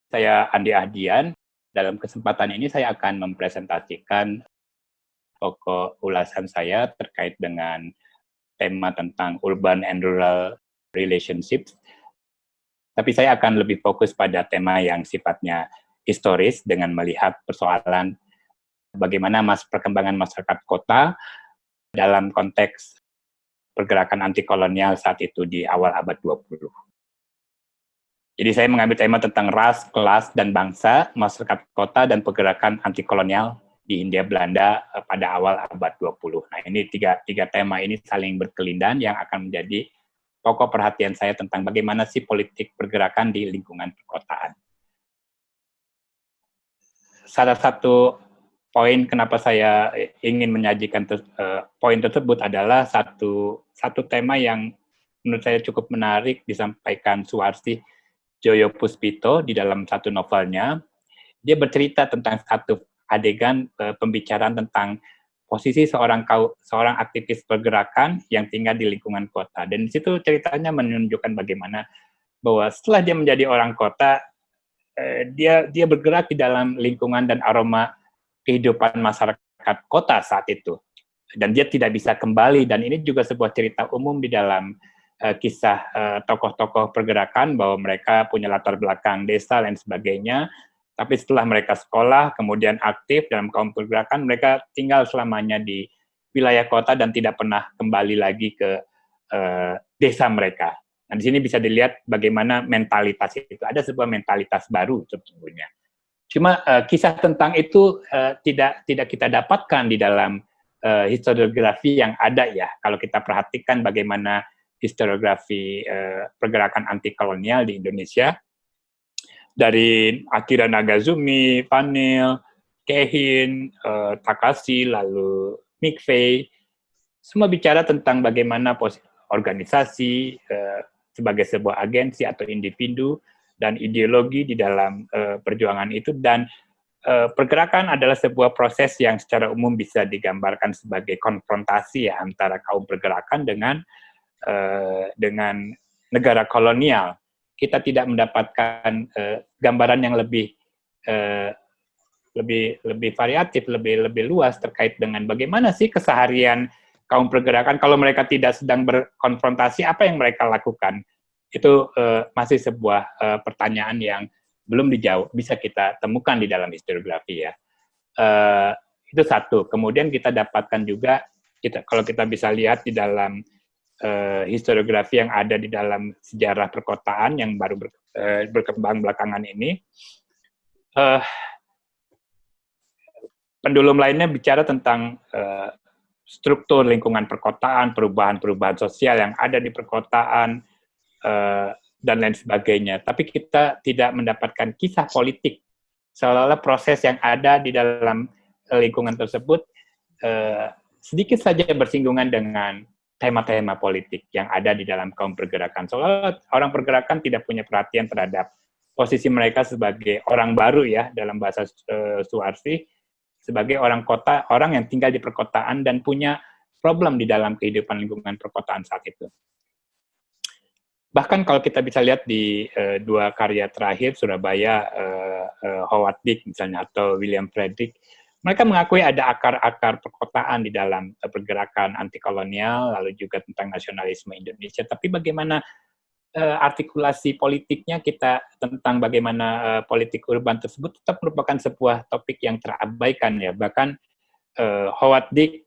Saya Andi Ahdian. Dalam kesempatan ini saya akan mempresentasikan pokok ulasan saya terkait dengan tema tentang urban and rural relationships. Tapi saya akan lebih fokus pada tema yang sifatnya historis dengan melihat persoalan bagaimana perkembangan masyarakat kota dalam konteks pergerakan anti kolonial saat itu di awal abad 20. Jadi saya mengambil tema tentang ras, kelas, dan bangsa, masyarakat kota, dan pergerakan anti kolonial di Hindia Belanda pada awal abad 20. Nah, ini tiga tema ini saling berkelindan yang akan menjadi pokok perhatian saya tentang bagaimana sih politik pergerakan di lingkungan perkotaan. Salah satu poin kenapa saya ingin menyajikan poin tersebut adalah satu tema yang menurut saya cukup menarik disampaikan Suwarsi Joyo Puspito di dalam satu novelnya. Dia bercerita tentang satu adegan pembicaraan tentang posisi seorang aktivis pergerakan yang tinggal di lingkungan kota. Dan di situ ceritanya menunjukkan bagaimana bahwa setelah dia menjadi orang kota, dia bergerak di dalam lingkungan dan aroma kehidupan masyarakat kota saat itu. Dan dia tidak bisa kembali, dan ini juga sebuah cerita umum di dalam kisah tokoh-tokoh pergerakan bahwa mereka punya latar belakang desa dan sebagainya, tapi setelah mereka sekolah, kemudian aktif dalam kaum pergerakan, mereka tinggal selamanya di wilayah kota dan tidak pernah kembali lagi ke desa mereka. Nah, di sini bisa dilihat bagaimana mentalitas itu. Ada sebuah mentalitas baru sebetulnya. Cuma kisah tentang itu tidak kita dapatkan di dalam historiografi yang ada ya. Kalau kita perhatikan bagaimana historiografi pergerakan anti kolonial di Indonesia, dari Akira Nagazumi, Panil, Kehin, Takashi, lalu McVeigh, semua bicara tentang bagaimana organisasi sebagai sebuah agensi atau individu dan ideologi di dalam perjuangan itu, dan pergerakan adalah sebuah proses yang secara umum bisa digambarkan sebagai konfrontasi ya, antara kaum pergerakan dengan negara kolonial. Kita tidak mendapatkan gambaran yang lebih variatif, lebih luas terkait dengan bagaimana sih keseharian kaum pergerakan kalau mereka tidak sedang berkonfrontasi, apa yang mereka lakukan. Itu masih sebuah pertanyaan yang belum dijawab, bisa kita temukan di dalam historiografi ya. Itu satu. Kemudian kita dapatkan juga, kalau kita bisa lihat di dalam historiografi yang ada di dalam sejarah perkotaan yang baru berkembang belakangan ini, pendulum lainnya bicara tentang struktur lingkungan perkotaan, perubahan-perubahan sosial yang ada di perkotaan, dan lain sebagainya. Tapi kita tidak mendapatkan kisah politik, seolah-olah proses yang ada di dalam lingkungan tersebut sedikit saja bersinggungan dengan tema-tema politik yang ada di dalam kaum pergerakan. Soalnya orang pergerakan tidak punya perhatian terhadap posisi mereka sebagai orang baru ya, dalam bahasa Suwarsi, sebagai orang kota, orang yang tinggal di perkotaan dan punya problem di dalam kehidupan lingkungan perkotaan saat itu. Bahkan kalau kita bisa lihat di dua karya terakhir, Surabaya, Howard Dick misalnya, atau William Frederick, mereka mengakui ada akar-akar perkotaan di dalam pergerakan anti kolonial, lalu juga tentang nasionalisme Indonesia. Tapi bagaimana artikulasi politiknya kita tentang bagaimana politik urban tersebut tetap merupakan sebuah topik yang terabaikan ya. Bahkan Howard Dick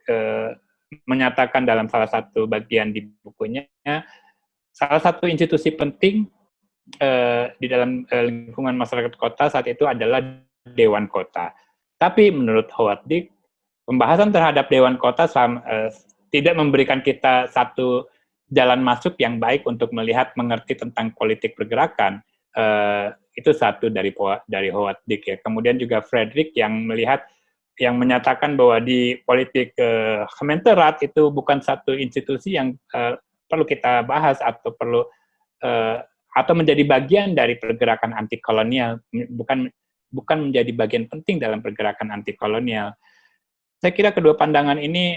menyatakan dalam salah satu bagian di bukunya, salah satu institusi penting di dalam lingkungan masyarakat kota saat itu adalah Dewan Kota. Tapi menurut Howard Dick, pembahasan terhadap Dewan Kota tidak memberikan kita satu jalan masuk yang baik untuk melihat, mengerti tentang politik pergerakan. Itu satu dari Howard Dick ya. Kemudian juga Frederick yang menyatakan bahwa di politik Kementerian itu bukan satu institusi yang perlu kita bahas atau atau menjadi bagian dari pergerakan anti kolonial, bukan menjadi bagian penting dalam pergerakan anti kolonial. Saya kira kedua pandangan ini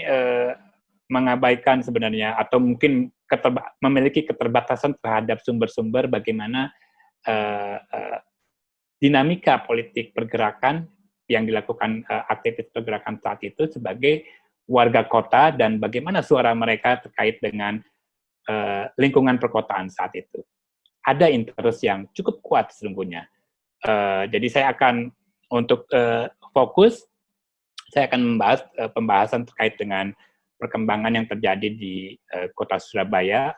mengabaikan sebenarnya, atau mungkin memiliki keterbatasan terhadap sumber-sumber bagaimana dinamika politik pergerakan yang dilakukan aktivis pergerakan saat itu sebagai warga kota dan bagaimana suara mereka terkait dengan lingkungan perkotaan saat itu. Ada interest yang cukup kuat sesungguhnya. Jadi saya akan untuk fokus, saya akan membahas pembahasan terkait dengan perkembangan yang terjadi di Kota Surabaya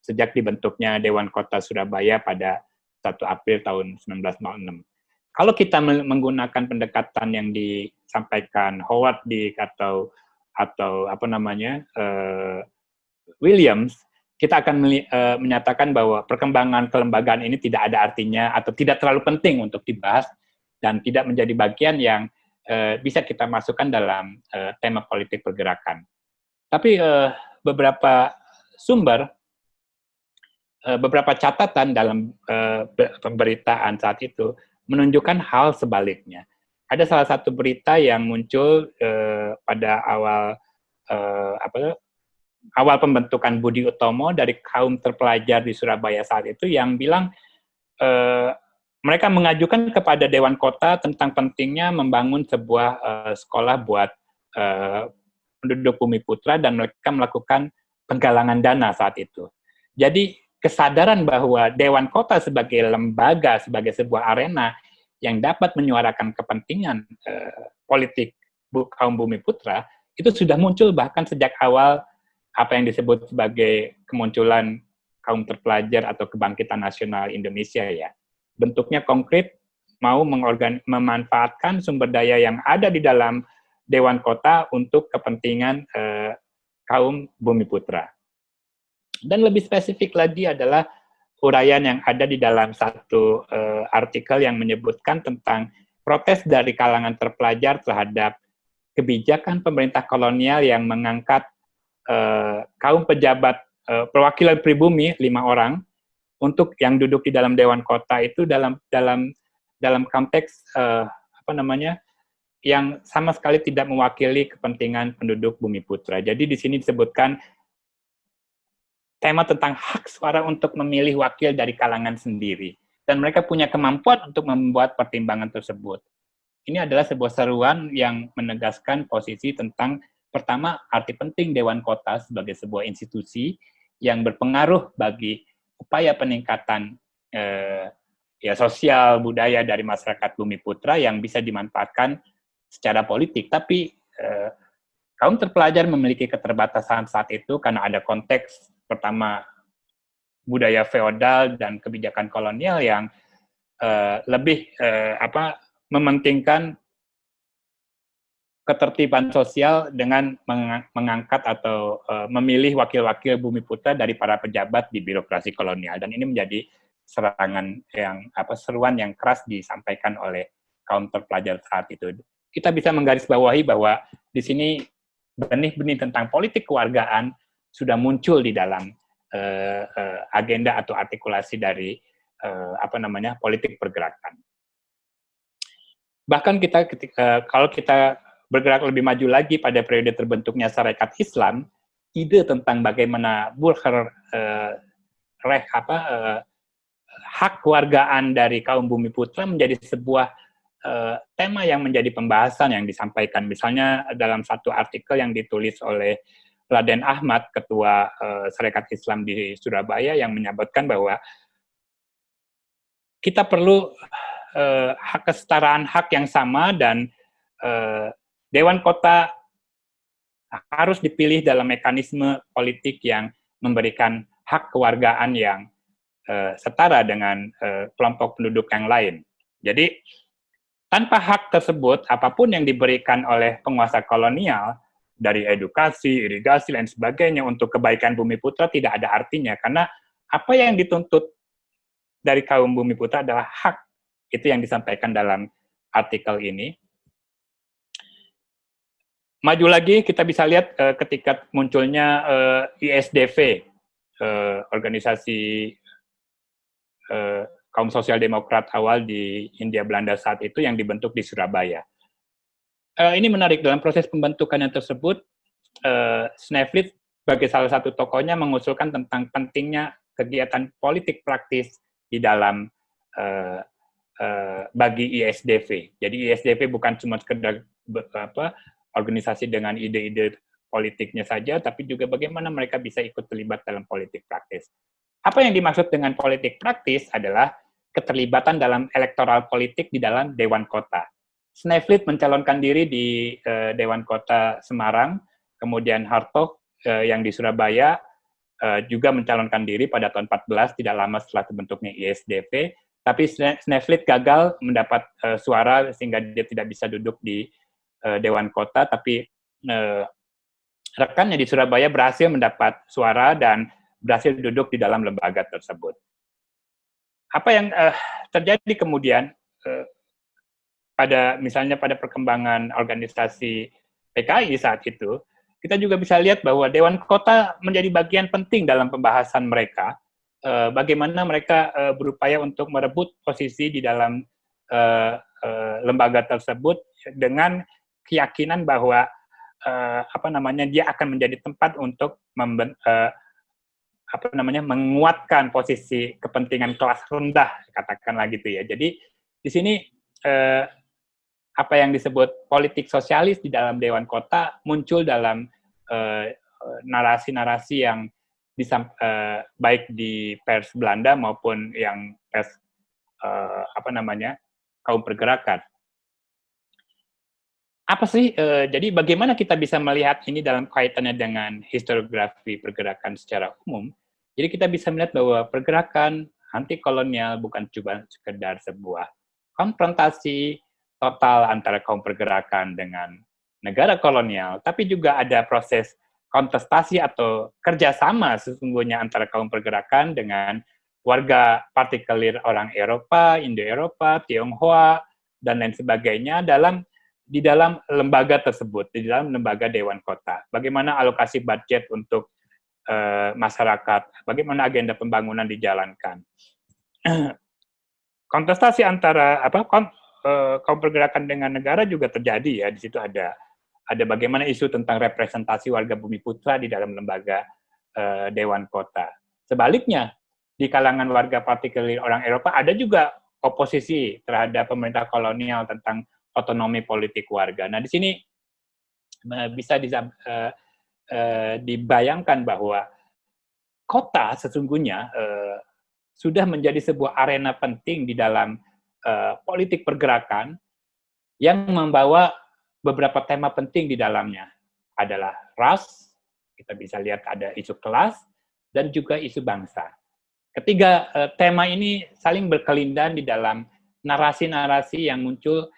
sejak dibentuknya Dewan Kota Surabaya pada 1 April tahun 1906. Kalau kita menggunakan pendekatan yang disampaikan Howard Dick atau apa namanya Williams, kita akan menyatakan bahwa perkembangan kelembagaan ini tidak ada artinya atau tidak terlalu penting untuk dibahas dan tidak menjadi bagian yang bisa kita masukkan dalam tema politik pergerakan. Tapi beberapa sumber, beberapa catatan dalam pemberitaan saat itu menunjukkan hal sebaliknya. Ada salah satu berita yang muncul pada awal pembentukan Budi Utomo dari kaum terpelajar di Surabaya saat itu yang bilang mereka mengajukan kepada Dewan Kota tentang pentingnya membangun sebuah sekolah buat penduduk Bumi Putra dan mereka melakukan penggalangan dana saat itu. Jadi kesadaran bahwa Dewan Kota sebagai lembaga, sebagai sebuah arena yang dapat menyuarakan kepentingan politik kaum Bumi Putra itu sudah muncul bahkan sejak awal apa yang disebut sebagai kemunculan kaum terpelajar atau kebangkitan nasional Indonesia ya. Bentuknya konkret, mau memanfaatkan sumber daya yang ada di dalam Dewan Kota untuk kepentingan kaum Bumi Putra. Dan lebih spesifik lagi adalah uraian yang ada di dalam satu artikel yang menyebutkan tentang protes dari kalangan terpelajar terhadap kebijakan pemerintah kolonial yang mengangkat kaum pejabat perwakilan pribumi 5 orang untuk yang duduk di dalam Dewan Kota itu dalam konteks yang sama sekali tidak mewakili kepentingan penduduk Bumi Putra. Jadi di sini disebutkan tema tentang hak suara untuk memilih wakil dari kalangan sendiri. Dan mereka punya kemampuan untuk membuat pertimbangan tersebut. Ini adalah sebuah seruan yang menegaskan posisi tentang, pertama, arti penting Dewan Kota sebagai sebuah institusi yang berpengaruh bagi upaya peningkatan sosial, budaya dari masyarakat Bumi Putra yang bisa dimanfaatkan secara politik. Tapi kaum terpelajar memiliki keterbatasan saat itu karena ada konteks pertama budaya feodal dan kebijakan kolonial yang lebih mementingkan ketertiban sosial dengan mengangkat atau memilih wakil-wakil Bumi Putra dari para pejabat di birokrasi kolonial, dan ini menjadi seruan yang keras disampaikan oleh kaum terpelajar saat itu. Kita bisa menggarisbawahi bahwa di sini benih-benih tentang politik kewargaan sudah muncul di dalam agenda atau artikulasi dari politik pergerakan. Bahkan kalau kita bergerak lebih maju lagi pada periode terbentuknya Sarekat Islam, ide tentang bagaimana hak kewargaan dari kaum Bumi Putra menjadi sebuah tema yang menjadi pembahasan yang disampaikan. Misalnya dalam satu artikel yang ditulis oleh Raden Ahmad, Ketua Sarekat Islam di Surabaya, yang menyebutkan bahwa kita perlu kesetaraan hak yang sama dan Dewan Kota harus dipilih dalam mekanisme politik yang memberikan hak kewargaan yang setara dengan kelompok penduduk yang lain. Jadi, tanpa hak tersebut, apapun yang diberikan oleh penguasa kolonial, dari edukasi, irigasi, dan sebagainya untuk kebaikan Bumi Putra tidak ada artinya, karena apa yang dituntut dari kaum Bumi Putra adalah hak. Itu yang disampaikan dalam artikel ini. Maju lagi, kita bisa lihat ketika munculnya ISDV, organisasi kaum sosial demokrat awal di Hindia Belanda saat itu yang dibentuk di Surabaya. Ini menarik, dalam proses pembentukannya tersebut, Sneflit sebagai salah satu tokohnya mengusulkan tentang pentingnya kegiatan politik praktis di dalam bagi ISDV. Jadi ISDV bukan cuma sekedar organisasi dengan ide-ide politiknya saja, tapi juga bagaimana mereka bisa ikut terlibat dalam politik praktis. Apa yang dimaksud dengan politik praktis adalah keterlibatan dalam elektoral politik di dalam Dewan Kota. Sneflit mencalonkan diri di Dewan Kota Semarang, kemudian Hartog yang di Surabaya juga mencalonkan diri pada tahun 14, tidak lama setelah terbentuknya ISDV, tapi Sneflit gagal mendapat suara sehingga dia tidak bisa duduk di Dewan Kota, tapi rekannya di Surabaya berhasil mendapat suara dan berhasil duduk di dalam lembaga tersebut. Apa yang terjadi kemudian misalnya pada perkembangan organisasi PKI saat itu, kita juga bisa lihat bahwa Dewan Kota menjadi bagian penting dalam pembahasan mereka, bagaimana mereka berupaya untuk merebut posisi di dalam lembaga tersebut dengan keyakinan bahwa dia akan menjadi tempat untuk menguatkan posisi kepentingan kelas rendah, katakanlah gitu ya. Jadi di sini apa yang disebut politik sosialis di dalam Dewan Kota muncul dalam narasi-narasi yang baik di pers Belanda maupun yang pers kaum pergerakan. Apa sih? Jadi bagaimana kita bisa melihat ini dalam kaitannya dengan historiografi pergerakan secara umum? Jadi kita bisa melihat bahwa pergerakan anti kolonial bukan cuma sekedar sebuah konfrontasi total antara kaum pergerakan dengan negara kolonial, tapi juga ada proses kontestasi atau kerjasama sesungguhnya antara kaum pergerakan dengan warga partikelir orang Eropa, Indo-Eropa, Tionghoa, dan lain sebagainya di dalam lembaga tersebut, di dalam lembaga Dewan Kota. Bagaimana alokasi budget untuk masyarakat, bagaimana agenda pembangunan dijalankan. Kontestasi antara kaum pergerakan dengan negara juga terjadi ya. Di situ ada bagaimana isu tentang representasi warga Bumi Putra di dalam lembaga Dewan Kota. Sebaliknya, di kalangan warga partikelir orang Eropa ada juga oposisi terhadap pemerintah kolonial tentang otonomi politik warga. Nah, di sini bisa dibayangkan bahwa kota sesungguhnya sudah menjadi sebuah arena penting di dalam politik pergerakan yang membawa beberapa tema penting di dalamnya. Adalah ras, kita bisa lihat ada isu kelas, dan juga isu bangsa. Ketiga tema ini saling berkelindan di dalam narasi-narasi yang muncul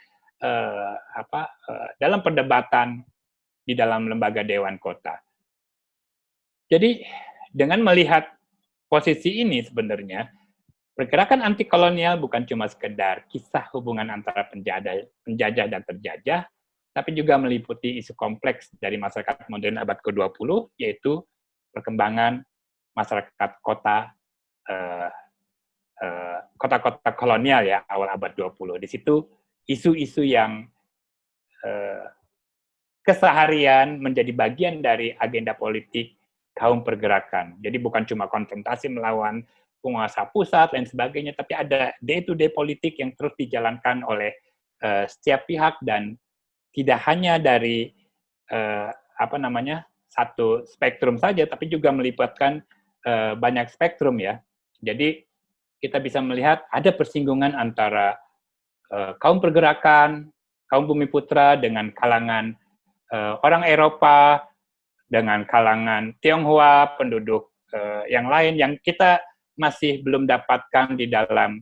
dalam perdebatan di dalam lembaga Dewan Kota. Jadi dengan melihat posisi ini sebenarnya pergerakan anti kolonial bukan cuma sekedar kisah hubungan antara penjajah dan terjajah, tapi juga meliputi isu kompleks dari masyarakat modern abad ke-20, yaitu perkembangan masyarakat kota-kota kolonial ya awal abad 20. Di situ isu-isu yang keseharian menjadi bagian dari agenda politik kaum pergerakan. Jadi bukan cuma konfrontasi melawan penguasa pusat dan sebagainya, tapi ada day-to-day politik yang terus dijalankan oleh setiap pihak dan tidak hanya dari satu spektrum saja, tapi juga melibatkan banyak spektrum ya. Jadi kita bisa melihat ada persinggungan antara kaum pergerakan, kaum Bumi Putra dengan kalangan orang Eropa, dengan kalangan Tionghoa, penduduk yang lain yang kita masih belum dapatkan di dalam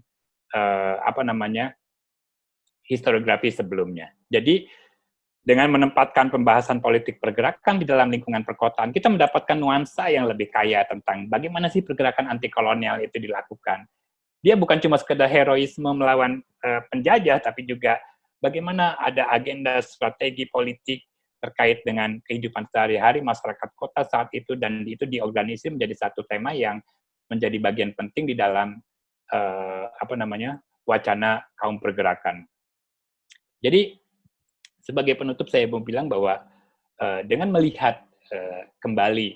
historiografi sebelumnya. Jadi dengan menempatkan pembahasan politik pergerakan di dalam lingkungan perkotaan, kita mendapatkan nuansa yang lebih kaya tentang bagaimana sih pergerakan anti kolonial itu dilakukan. Dia bukan cuma sekedar heroisme melawan penjajah, tapi juga bagaimana ada agenda strategi politik terkait dengan kehidupan sehari-hari masyarakat kota saat itu, dan itu diorganisir menjadi satu tema yang menjadi bagian penting di dalam wacana kaum pergerakan. Jadi sebagai penutup saya mau bilang bahwa dengan melihat kembali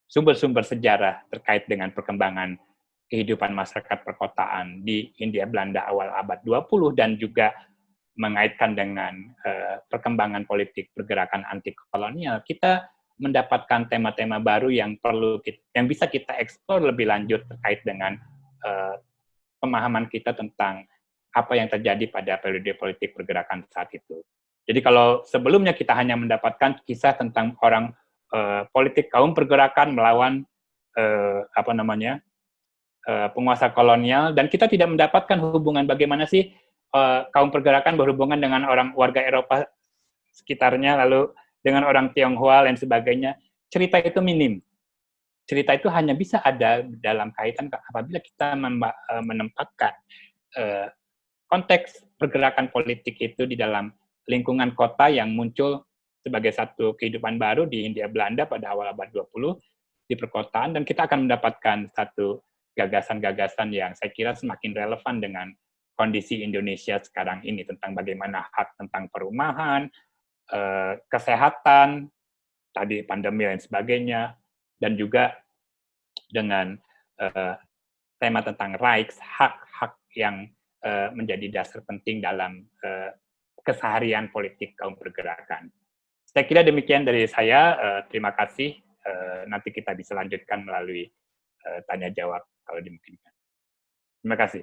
sumber-sumber sejarah terkait dengan perkembangan kehidupan masyarakat perkotaan di Hindia Belanda awal abad 20 dan juga mengaitkan dengan perkembangan politik pergerakan anti kolonial, kita mendapatkan tema-tema baru yang yang bisa kita eksplor lebih lanjut terkait dengan pemahaman kita tentang apa yang terjadi pada periode politik pergerakan saat itu. Jadi kalau sebelumnya kita hanya mendapatkan kisah tentang orang politik kaum pergerakan melawan penguasa kolonial, dan kita tidak mendapatkan hubungan bagaimana sih kaum pergerakan berhubungan dengan orang warga Eropa sekitarnya, lalu dengan orang Tionghoa dan sebagainya. Cerita itu minim. Cerita itu hanya bisa ada dalam kaitan apabila kita menempatkan konteks pergerakan politik itu di dalam lingkungan kota yang muncul sebagai satu kehidupan baru di Hindia Belanda pada awal abad 20 di perkotaan, dan kita akan mendapatkan satu gagasan-gagasan yang saya kira semakin relevan dengan kondisi Indonesia sekarang ini tentang bagaimana hak tentang perumahan, kesehatan, tadi pandemi dan sebagainya, dan juga dengan tema tentang rights, hak-hak yang menjadi dasar penting dalam keseharian politik kaum pergerakan. Saya kira demikian dari saya. Terima kasih. Nanti kita bisa lanjutkan melalui tanya jawab kalau dimungkinkan. Terima kasih.